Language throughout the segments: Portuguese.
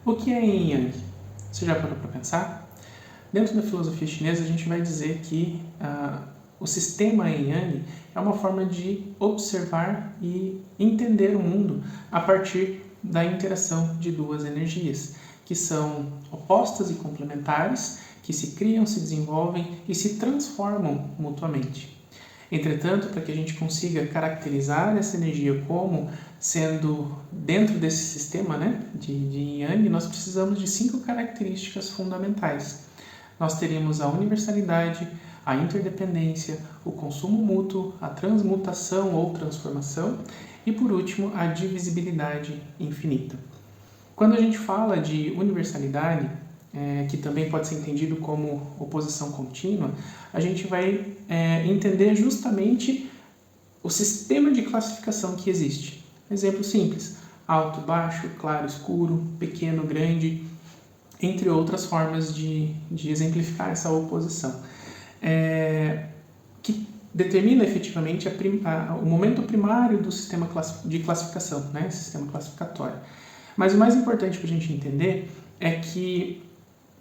O que é Yin e Yang? Você já parou para pensar? Dentro da filosofia chinesa, a gente vai dizer que o sistema Yin Yang é uma forma de observar e entender o mundo a partir da interação de duas energias, que são opostas e complementares, que se criam, se desenvolvem e se transformam mutuamente. Entretanto, para que a gente consiga caracterizar essa energia como sendo dentro desse sistema, de Yin Yang, nós precisamos de 5 características fundamentais. Nós teríamos a universalidade, a interdependência, o consumo mútuo, a transmutação ou transformação e, por último, a divisibilidade infinita. Quando a gente fala de universalidade, que também pode ser entendido como oposição contínua, a gente vai entender justamente o sistema de classificação que existe. Exemplo simples: alto, baixo, claro, escuro, pequeno, grande, entre outras formas de exemplificar essa oposição, que determina efetivamente o momento primário do sistema de classificação, sistema classificatório. Mas o mais importante para a gente entender é que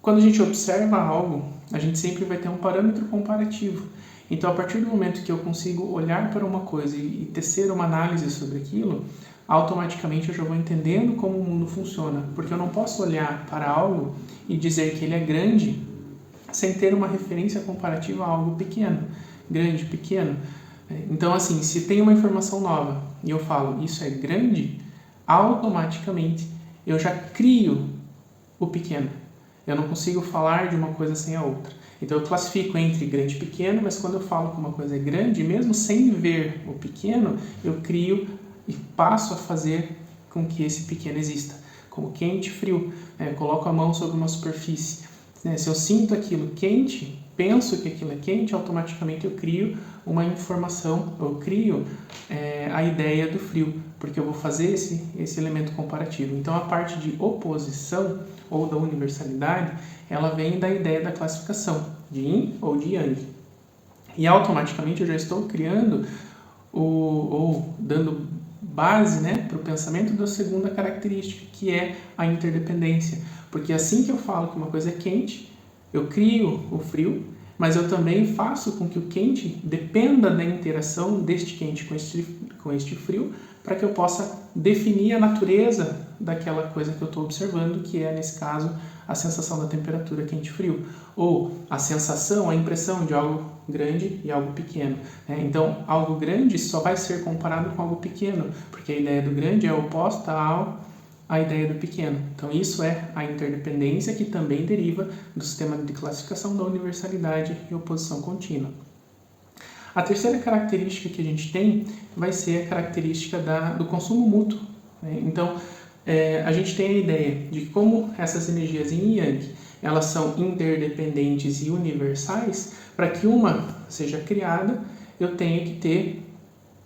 quando a gente observa algo, a gente sempre vai ter um parâmetro comparativo. Então, a partir do momento que eu consigo olhar para uma coisa e tecer uma análise sobre aquilo, automaticamente eu já vou entendendo como o mundo funciona. Porque eu não posso olhar para algo e dizer que ele é grande sem ter uma referência comparativa a algo pequeno. Grande, pequeno. Então, assim, se tem uma informação nova e eu falo, isso é grande, automaticamente eu já crio o pequeno. Eu não consigo falar de uma coisa sem a outra. Então eu classifico entre grande e pequeno, mas quando eu falo que uma coisa é grande, mesmo sem ver o pequeno, eu crio e passo a fazer com que esse pequeno exista. Como quente e frio. Eu coloco a mão sobre uma superfície. Se eu sinto aquilo quente, penso que aquilo é quente, automaticamente eu crio uma informação, eu crio a ideia do frio, porque eu vou fazer esse elemento comparativo. Então a parte de oposição ou da universalidade, ela vem da ideia da classificação, de Yin ou de Yang. E automaticamente eu já estou criando ou dando base para o pensamento da segunda característica, que é a interdependência. Porque assim que eu falo que uma coisa é quente, eu crio o frio, mas eu também faço com que o quente dependa da interação deste quente com este frio, para que eu possa definir a natureza daquela coisa que eu estou observando, que é, nesse caso, a sensação da temperatura quente-frio, ou a sensação, a impressão de algo grande e algo pequeno. Então, algo grande só vai ser comparado com algo pequeno, porque a ideia do grande é oposta à ideia do pequeno. Então, isso é a interdependência, que também deriva do sistema de classificação da universalidade e oposição contínua. A terceira característica que a gente tem vai ser a característica do consumo mútuo. Então, a gente tem a ideia de como essas energias Yin e Yang, elas são interdependentes e universais. Para que uma seja criada, eu tenho que ter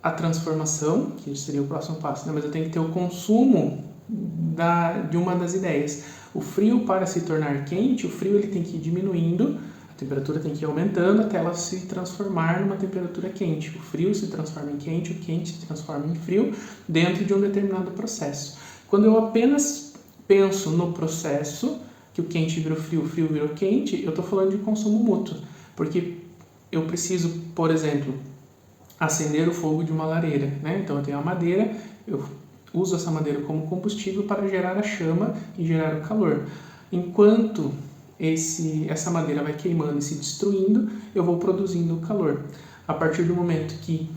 a transformação, que seria o próximo passo, mas eu tenho que ter o consumo de uma das ideias. O frio, para se tornar quente, o frio ele tem que ir diminuindo, a temperatura tem que ir aumentando até ela se transformar numa temperatura quente. O frio se transforma em quente, o quente se transforma em frio dentro de um determinado processo. Quando eu apenas penso no processo, que o quente virou frio, o frio virou quente, eu estou falando de consumo mútuo. Porque eu preciso, por exemplo, acender o fogo de uma lareira. Então eu tenho a madeira, eu uso essa madeira como combustível para gerar a chama e gerar o calor. Enquanto essa madeira vai queimando e se destruindo, eu vou produzindo o calor. A partir do momento que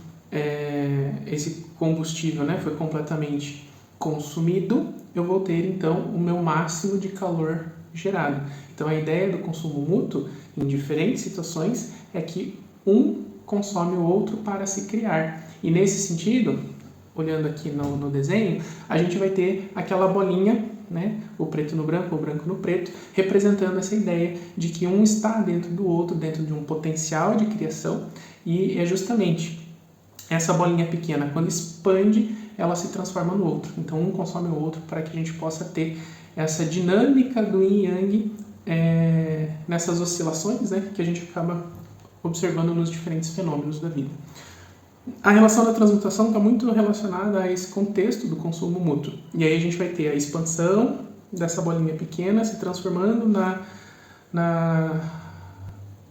esse combustível foi completamente consumido, eu vou ter então o meu máximo de calor gerado. Então a ideia do consumo mútuo em diferentes situações é que um consome o outro para se criar. E nesse sentido, olhando aqui no desenho, a gente vai ter aquela bolinha, o preto no branco, o branco no preto, representando essa ideia de que um está dentro do outro, dentro de um potencial de criação, e é justamente essa bolinha pequena, quando expande, ela se transforma no outro. Então um consome o outro para que a gente possa ter essa dinâmica do Yin e Yang nessas oscilações que a gente acaba observando nos diferentes fenômenos da vida. A relação da transmutação está muito relacionada a esse contexto do consumo mútuo. E aí a gente vai ter a expansão dessa bolinha pequena se transformando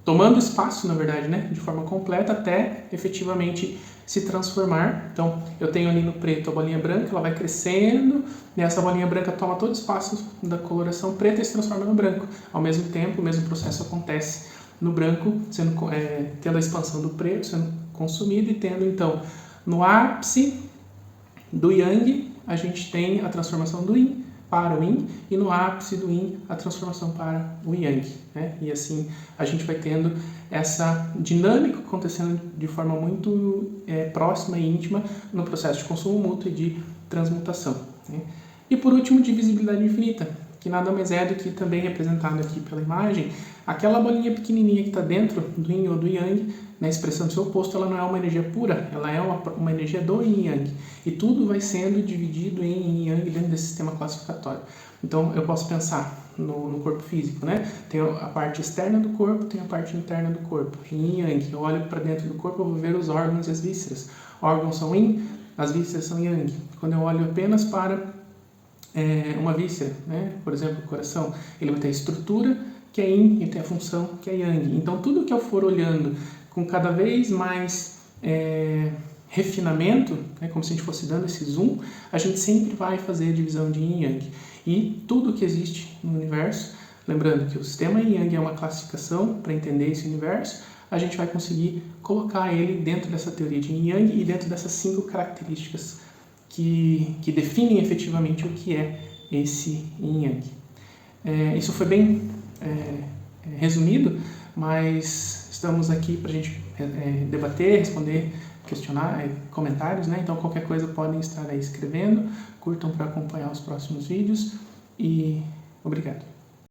tomando espaço, na verdade, né, de forma completa até efetivamente se transformar. Então, eu tenho ali no preto a bolinha branca, ela vai crescendo, e essa bolinha branca toma todo o espaço da coloração preta e se transforma no branco. Ao mesmo tempo, o mesmo processo acontece no branco, tendo a expansão do preto sendo consumido e tendo, então, no ápice do Yang, a gente tem a transformação do Yin para o Yin, e no ápice do Yin, a transformação para o Yang, né? E assim a gente vai tendo essa dinâmica acontecendo de forma muito próxima e íntima no processo de consumo mútuo e de transmutação, né? E por último, divisibilidade infinita, que nada mais é do que também representado aqui pela imagem, aquela bolinha pequenininha que está dentro do Yin ou do Yang, na expressão do seu oposto, ela não é uma energia pura, ela é uma energia do Yin e Yang. E tudo vai sendo dividido em Yin e Yang dentro desse sistema classificatório. Então, eu posso pensar no corpo físico, né? Tem a parte externa do corpo, tem a parte interna do corpo. Yin e Yang. Eu olho para dentro do corpo, eu vou ver os órgãos e as vísceras. Órgãos são Yin, as vísceras são Yang. Quando eu olho apenas para uma víscera, né? Por exemplo, o coração, ele vai ter a estrutura, que é Yin, e tem a função, que é Yang. Então, tudo que eu for olhando com cada vez mais refinamento, né, como se a gente fosse dando esse zoom, a gente sempre vai fazer a divisão de Yin e Yang. E tudo que existe no universo, lembrando que o sistema Yin Yang é uma classificação para entender esse universo, a gente vai conseguir colocar ele dentro dessa teoria de Yin Yang e dentro dessas 5 características que definem efetivamente o que é esse Yin Yang. Isso foi bem resumido, mas estamos aqui para a gente debater, responder, questionar, comentários, né? Então qualquer coisa podem estar aí escrevendo, curtam para acompanhar os próximos vídeos e obrigado.